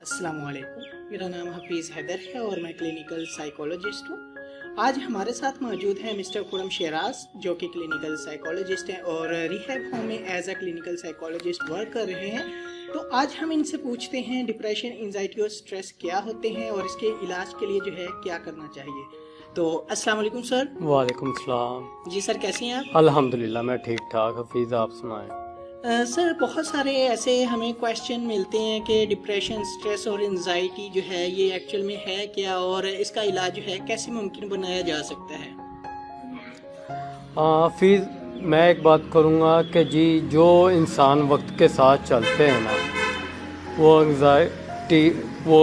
अस्सलाम वालेकुम, मेरा नाम हफीज़ हैदर है और मैं क्लिनिकल साइकोलॉजिस्ट हूँ। आज हमारे साथ मौजूद हैं मिस्टर खुरम शेराज, जो कि क्लिनिकल साइकोलॉजिस्ट हैं और रिहैब होम में as a clinical psychologist work कर रहे हैं। तो आज हम इनसे पूछते हैं डिप्रेशन, एंजाइटी और स्ट्रेस क्या होते हैं और इसके इलाज के लिए जो है क्या करना चाहिए। तो अस्सलाम वालेकुम सर। वालेकुम सलाम। जी सर, कैसे हैं आप? अल्हम्दुलिल्लाह मैं ठीक ठाक। हफीज़ आप सुनाएं। सर, बहुत सारे ऐसे हमें क्वेश्चन मिलते हैं कि डिप्रेशन, स्ट्रेस और एंजाइटी जो है ये एक्चुअल में है क्या और इसका इलाज जो है कैसे मुमकिन बनाया जा सकता है। हफीज़, मैं एक बात करूँगा कि जी जो इंसान वक्त के साथ चलते हैं ना, वो एंजाइटी, वो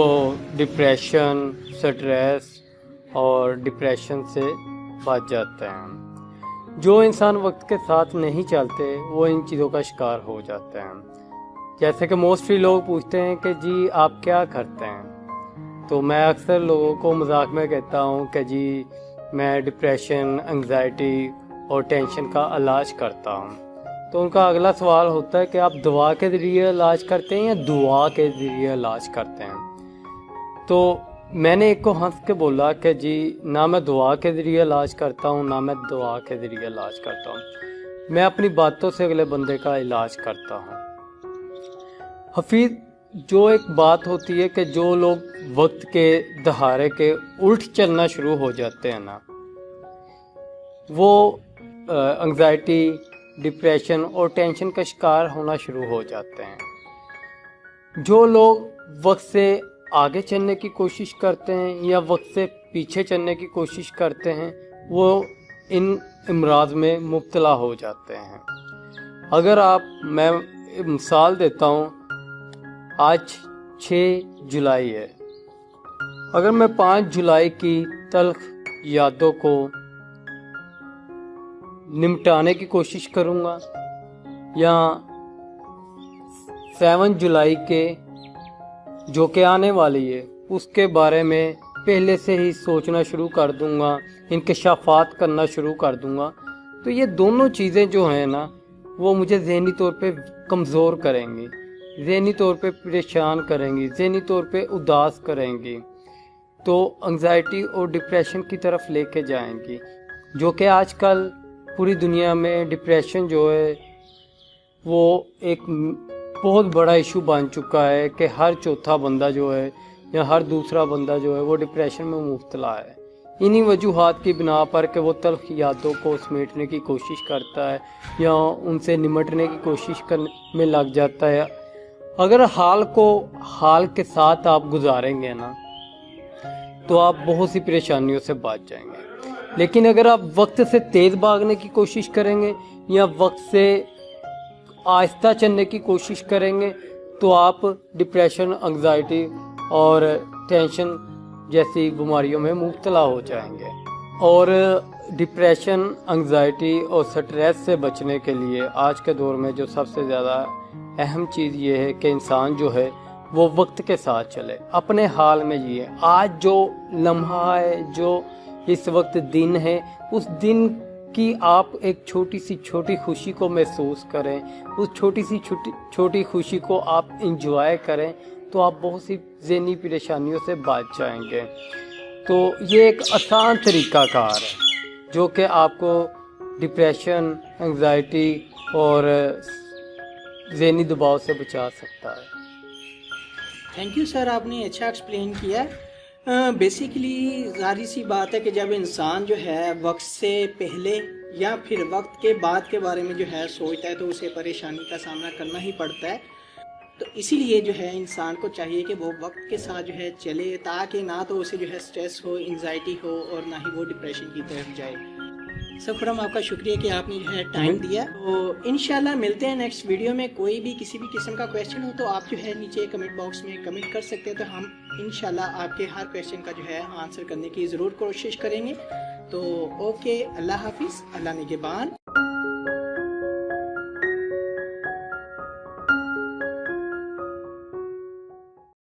डिप्रेशन, स्ट्रेस और डिप्रेशन से बच जाते हैं। जो इंसान वक्त के साथ नहीं चलते वो इन चीज़ों का शिकार हो जाते हैं। जैसे कि मोस्टली लोग पूछते हैं कि जी आप क्या करते हैं, तो मैं अक्सर लोगों को मजाक में कहता हूँ कि जी मैं डिप्रेशन, एंजाइटी और टेंशन का इलाज करता हूँ। तो उनका अगला सवाल होता है कि आप दवा के ज़रिए इलाज करते हैं या दुआ के ज़रिए इलाज करते हैं। तो मैंने एक को हंस के बोला कि जी ना मैं दुआ के ज़रिए इलाज करता हूँ ना मैं दुआ के ज़रिए इलाज करता हूँ, मैं अपनी बातों से अगले बंदे का इलाज करता हूँ। हफीज़, जो एक बात होती है कि जो लोग वक्त के दहाड़े के उल्ट चलना शुरू हो जाते हैं ना, वो एंजाइटी, डिप्रेशन और टेंशन का शिकार होना शुरू हो जाते हैं। जो लोग वक्त से आगे चलने की कोशिश करते हैं या वक्त से पीछे चलने की कोशिश करते हैं, वो इन अमराज में मुब्तला हो जाते हैं। अगर मैं मिसाल देता हूँ, आज 6 जुलाई है। अगर मैं 5 जुलाई की तल्ख यादों को निमटाने की कोशिश करूँगा या 7 जुलाई के जो कि आने वाली है उसके बारे में पहले से ही सोचना शुरू कर दूंगा, इंकशाफात करना शुरू कर दूंगा, तो ये दोनों चीज़ें जो हैं ना, वो मुझे ज़हनी तौर पे कमज़ोर करेंगी, ज़हनी तौर पे परेशान करेंगी, ज़हनी तौर पे उदास करेंगी, तो एंजाइटी और डिप्रेशन की तरफ लेके जाएंगी। जो कि आजकल पूरी दुनिया में डिप्रेशन जो है वो एक बहुत बड़ा इशू बन चुका है कि हर चौथा बंदा जो है या हर दूसरा बंदा जो है वो डिप्रेशन में मुब्तला है। इन्हीं वजूहात की बिना पर कि वो तल्ख यादों को समेटने की कोशिश करता है या उनसे निमटने की कोशिश करने में लग जाता है। अगर हाल के साथ आप गुजारेंगे ना, तो आप बहुत सी परेशानियों से बच जाएंगे। लेकिन अगर आप वक्त से तेज़ भागने की कोशिश करेंगे या वक्त से आहिस्ता चलने की कोशिश करेंगे, तो आप डिप्रेशन, एंजाइटी और टेंशन जैसी बीमारियों में मुब्तला हो जाएंगे। और डिप्रेशन, एंजाइटी और स्ट्रेस से बचने के लिए आज के दौर में जो सबसे ज़्यादा अहम चीज़ ये है कि इंसान जो है वो वक्त के साथ चले, अपने हाल में जिए। आज जो लम्हा है, जो इस वक्त दिन है, उस दिन कि आप एक छोटी खुशी को महसूस करें, उस छोटी खुशी को आप इंजॉय करें, तो आप बहुत सी ज़हनी परेशानियों से बच जाएंगे। तो ये एक आसान तरीक़ाकार है जो कि आपको डिप्रेशन, एंजाइटी और ज़हनी दबाव से बचा सकता है। थैंक यू सर, आपने अच्छा एक्सप्लेन किया। बेसिकली जाहिर सी बात है कि जब इंसान जो है वक्त से पहले या फिर वक्त के बाद के बारे में जो है सोचता है, तो उसे परेशानी का सामना करना ही पड़ता है। तो इसीलिए जो है इंसान को चाहिए कि वो वक्त के साथ जो है चले, ताकि ना तो उसे जो है स्ट्रेस हो, एंजाइटी हो और ना ही वो डिप्रेशन की तरफ जाए। सर खुरम, आपका शुक्रिया कि आपने जो है टाइम दिया। तो इंशाल्लाह मिलते हैं नेक्स्ट वीडियो में। कोई भी किसी भी किस्म का क्वेश्चन हो तो आप जो है नीचे कमेंट बॉक्स में कमेंट कर सकते हैं, तो हम इंशाल्लाह आपके हर क्वेश्चन का जो है आंसर करने की ज़रूर कोशिश करेंगे। तो ओके, अल्लाह हाफिज़, अल्लाह निगहबान।